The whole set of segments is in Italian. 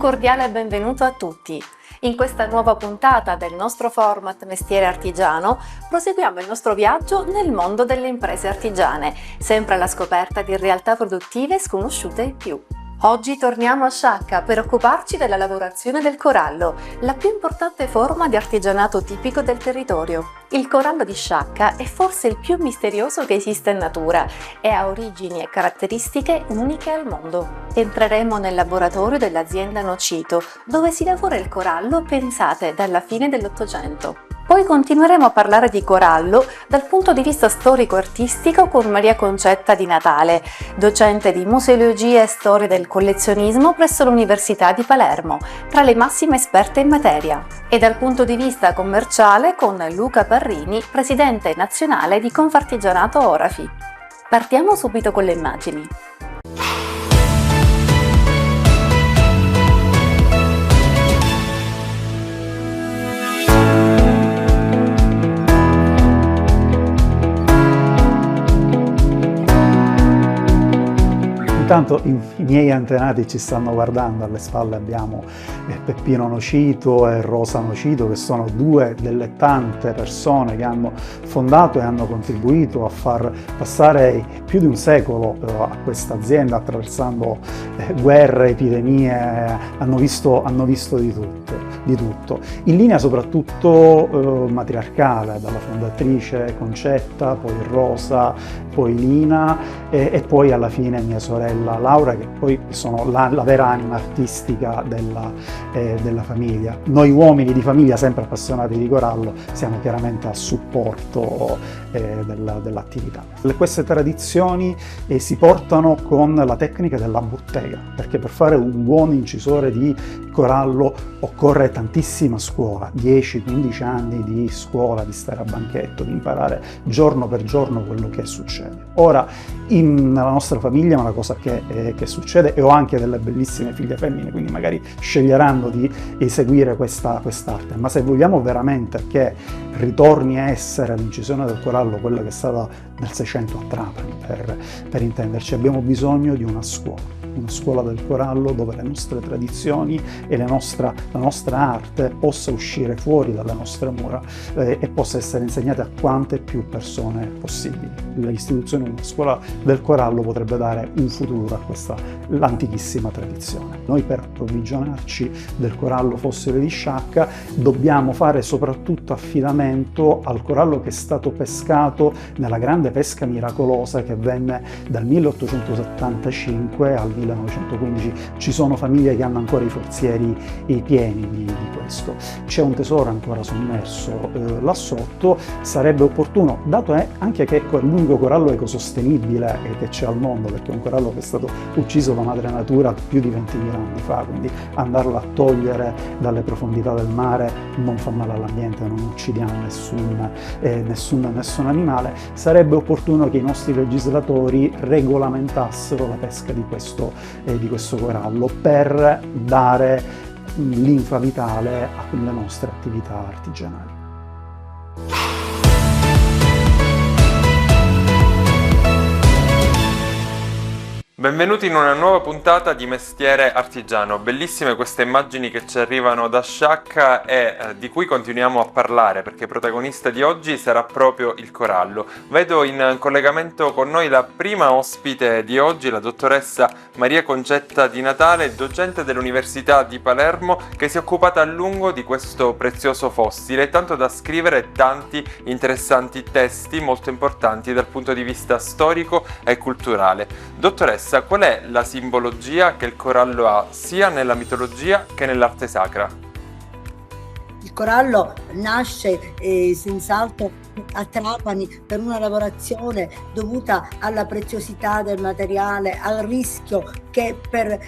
cordiale benvenuto a tutti. In questa nuova puntata del nostro format Mestiere Artigiano proseguiamo il nostro viaggio nel mondo delle imprese artigiane, sempre alla scoperta di realtà produttive sconosciute ai più. Oggi torniamo a Sciacca per occuparci della lavorazione del corallo, la più importante forma di artigianato tipico del territorio. Il corallo di Sciacca è forse il più misterioso che esista in natura e ha origini e caratteristiche uniche al mondo. Entreremo nel laboratorio dell'azienda Nocito, dove si lavora il corallo, pensate, dalla fine dell'Ottocento. Poi continueremo a parlare di corallo dal punto di vista storico-artistico con Maria Concetta Di Natale, docente di museologia e storia del collezionismo presso l'Università di Palermo, tra le massime esperte in materia. E dal punto di vista commerciale con Luca Parrini, presidente nazionale di Confartigianato Orafi. Partiamo subito con le immagini. Intanto i miei antenati ci stanno guardando, alle spalle abbiamo Peppino Nocito e Rosa Nocito, che sono due delle tante persone che hanno fondato e hanno contribuito a far passare più di un secolo a questa azienda, attraversando guerre, epidemie, hanno visto di tutto. In linea soprattutto matriarcale, dalla fondatrice Concetta, poi Rosa, poi Lina e poi alla fine mia sorella Laura, che poi sono la vera anima artistica della famiglia. Noi uomini di famiglia, sempre appassionati di corallo, siamo chiaramente a supporto dell'attività. Queste tradizioni si portano con la tecnica della bottega, perché per fare un buon incisore di corallo occorre tantissima scuola, 10-15 anni di scuola, di stare a banchetto, di imparare giorno per giorno quello che succede. Ora, nella nostra famiglia è una cosa che succede, e ho anche delle bellissime figlie femmine, quindi magari sceglieranno di eseguire quest'arte, ma se vogliamo veramente che ritorni a essere l'incisione del corallo quella che è stata nel 600 a Trapani, per intenderci, abbiamo bisogno di una scuola del corallo dove le nostre tradizioni e la nostra arte possa uscire fuori dalle nostre mura e possa essere insegnata a quante più persone possibili. L'istituzione di una scuola del corallo potrebbe dare un futuro a questa l'antichissima tradizione. Noi, per approvvigionarci del corallo fossile di Sciacca, dobbiamo fare soprattutto affidamento al corallo che è stato pescato nella grande pesca miracolosa che avvenne dal 1875 al 1915. Ci sono famiglie che hanno ancora i forzieri pieni di questo. C'è un tesoro ancora sommerso là sotto. Sarebbe opportuno, dato anche che è l'unico corallo ecosostenibile che c'è al mondo, perché è un corallo che è stato ucciso da madre natura più di 20.000 anni fa, quindi andarlo a togliere dalle profondità del mare non fa male all'ambiente, non uccidiamo nessun animale. Sarebbe opportuno che i nostri legislatori regolamentassero la pesca di questo corallo per dare linfa vitale alle nostre attività artigianali. Benvenuti in una nuova puntata di Mestiere Artigiano. Bellissime queste immagini che ci arrivano da Sciacca e di cui continuiamo a parlare, perché protagonista di oggi sarà proprio il corallo. Vedo in collegamento con noi la prima ospite di oggi, la dottoressa Maria Concetta Di Natale, docente dell'Università di Palermo, che si è occupata a lungo di questo prezioso fossile, tanto da scrivere tanti interessanti testi molto importanti dal punto di vista storico e culturale. Dottoressa, qual è la simbologia che il corallo ha sia nella mitologia che nell'arte sacra? Il corallo nasce senz'altro a Trapani per una lavorazione dovuta alla preziosità del materiale, al rischio che per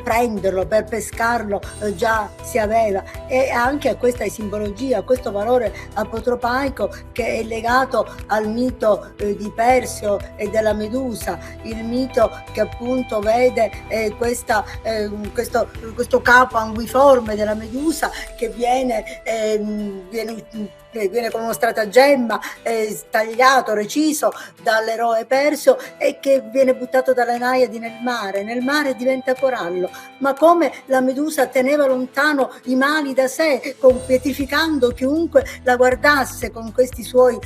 prenderlo, per pescarlo già si aveva, e anche a questa simbologia, a questo valore apotropaico che è legato al mito di Perseo e della Medusa, il mito che appunto vede questo capo anguiforme della Medusa che viene viene con uno stratagemma tagliato, reciso dall'eroe Persio e che viene buttato dalle Naiadi nel mare diventa corallo. Ma come la Medusa teneva lontano i mali da sé, pietrificando chiunque la guardasse con questi suoi,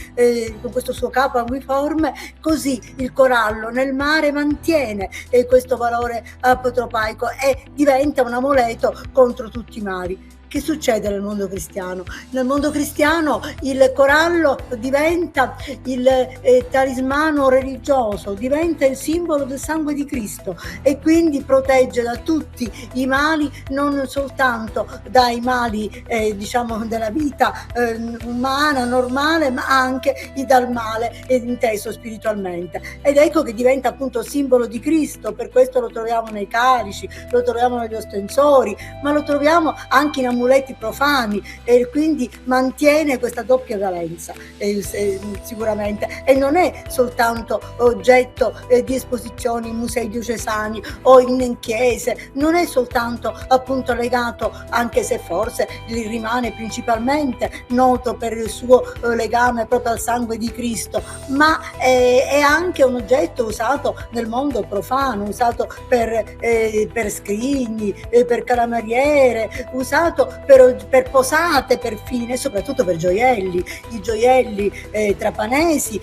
con questo suo capo anguiforme, così il corallo nel mare mantiene questo valore apotropaico e diventa un amuleto contro tutti i mali. Che succede nel mondo cristiano? Nel mondo cristiano il corallo diventa il talismano religioso, diventa il simbolo del sangue di Cristo e quindi protegge da tutti i mali, non soltanto dai mali diciamo della vita umana, normale, ma anche dal male inteso spiritualmente. Ed ecco che diventa appunto simbolo di Cristo, per questo lo troviamo nei calici, lo troviamo negli ostensori, ma lo troviamo anche in amuleti profani e quindi mantiene questa doppia valenza sicuramente, e non è soltanto oggetto di esposizioni in musei diocesani o in chiese, non è soltanto appunto legato, anche se forse rimane principalmente noto per il suo legame proprio al sangue di Cristo, ma è anche un oggetto usato nel mondo profano, usato per scrigni, per calamariere, usato per posate, per fine e soprattutto per gioielli. I gioielli trapanesi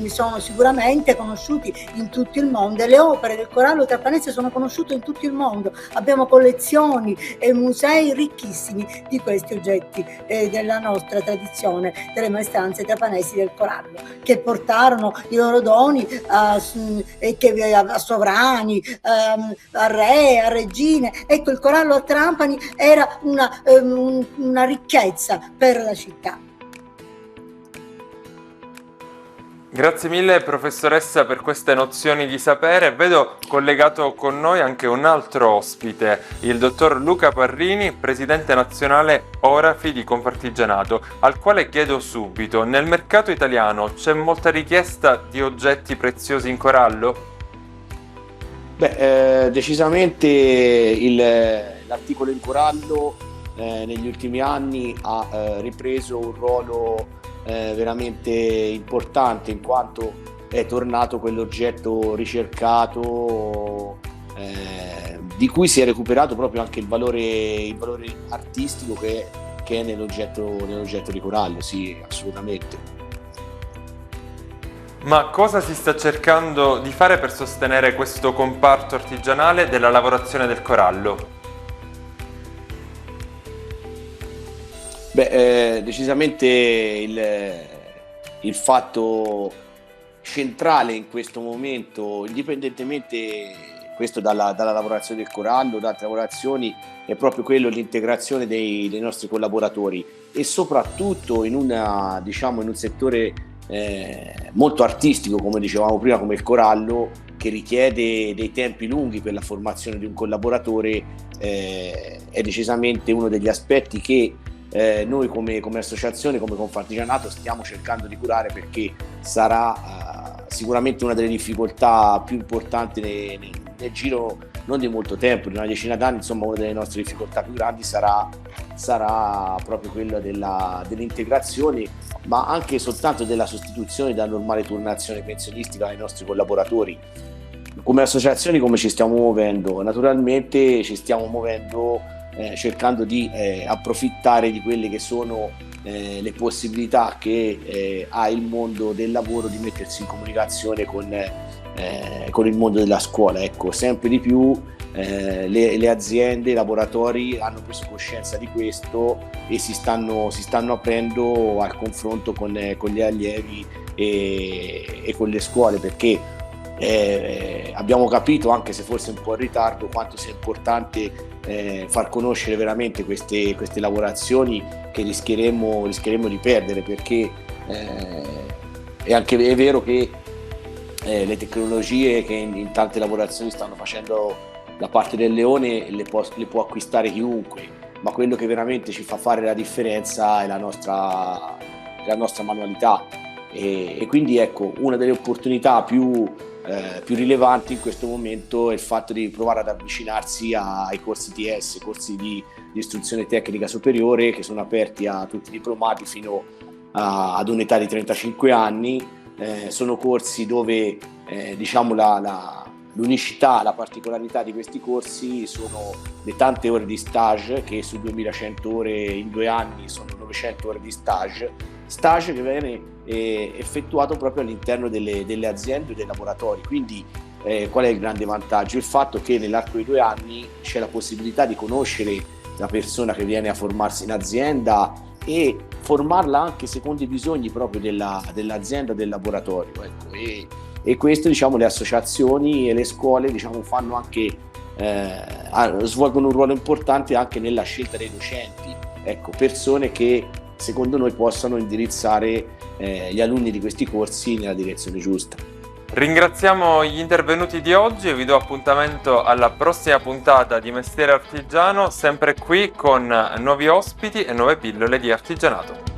sono sicuramente conosciuti in tutto il mondo e le opere del corallo trapanese sono conosciute in tutto il mondo. Abbiamo collezioni e musei ricchissimi di questi oggetti della nostra tradizione, delle maestranze trapanesi del corallo, che portarono i loro doni a sovrani, a re, a regine. Ecco, il corallo a Trapani era una ricchezza per la città. Grazie mille professoressa per queste nozioni di sapere. Vedo collegato con noi anche un altro ospite, il dottor Luca Parrini, presidente nazionale Orafi di Confartigianato, al quale chiedo subito: nel mercato italiano c'è molta richiesta di oggetti preziosi in corallo? Decisamente l'articolo in corallo negli ultimi anni ha ripreso un ruolo veramente importante, in quanto è tornato quell'oggetto ricercato di cui si è recuperato proprio anche il valore artistico che è nell'oggetto di corallo, sì, assolutamente. Ma cosa si sta cercando di fare per sostenere questo comparto artigianale della lavorazione del corallo? Decisamente il fatto centrale in questo momento, indipendentemente questo dalla lavorazione del corallo, da altre lavorazioni, è proprio quello, l'integrazione dei nostri collaboratori e soprattutto in un settore molto artistico, come dicevamo prima, come il corallo, che richiede dei tempi lunghi per la formazione di un collaboratore. È decisamente uno degli aspetti che noi come associazione, come Confartigianato, stiamo cercando di curare, perché sarà sicuramente una delle difficoltà più importanti nel giro non di molto tempo, di una decina d'anni. Insomma, una delle nostre difficoltà più grandi sarà proprio quella dell'integrazione, ma anche soltanto della sostituzione della normale turnazione pensionistica ai nostri collaboratori. Come associazioni, come ci stiamo muovendo? Naturalmente ci stiamo muovendo cercando di approfittare di quelle che sono le possibilità che ha il mondo del lavoro di mettersi in comunicazione con il mondo della scuola. Ecco, sempre di più le aziende, i laboratori hanno preso coscienza di questo e si stanno aprendo al confronto con gli allievi e con le scuole, perché abbiamo capito, anche se forse un po' in ritardo, quanto sia importante far conoscere veramente queste lavorazioni che rischieremo di perdere, perché è vero che le tecnologie che in tante lavorazioni stanno facendo la parte del leone le può acquistare chiunque, ma quello che veramente ci fa fare la differenza è la nostra manualità, e quindi ecco, una delle opportunità più rilevanti in questo momento è il fatto di provare ad avvicinarsi ai corsi TS, corsi di istruzione tecnica superiore, che sono aperti a tutti i diplomati fino ad un'età di 35 anni. Sono corsi dove diciamo l'unicità, la particolarità di questi corsi sono le tante ore di stage, che su 2100 ore in 2 anni sono 900 ore di stage che viene effettuato proprio all'interno delle aziende e dei laboratori. Quindi qual è il grande vantaggio? Il fatto che nell'arco di 2 anni c'è la possibilità di conoscere la persona che viene a formarsi in azienda e formarla anche secondo i bisogni proprio dell'azienda, del laboratorio, ecco. E questo, diciamo, le associazioni e le scuole, diciamo, fanno anche svolgono un ruolo importante anche nella scelta dei docenti, ecco, persone che secondo noi possano indirizzare gli alunni di questi corsi nella direzione giusta. Ringraziamo gli intervenuti di oggi e vi do appuntamento alla prossima puntata di Mestiere Artigiano, sempre qui con nuovi ospiti e nuove pillole di artigianato.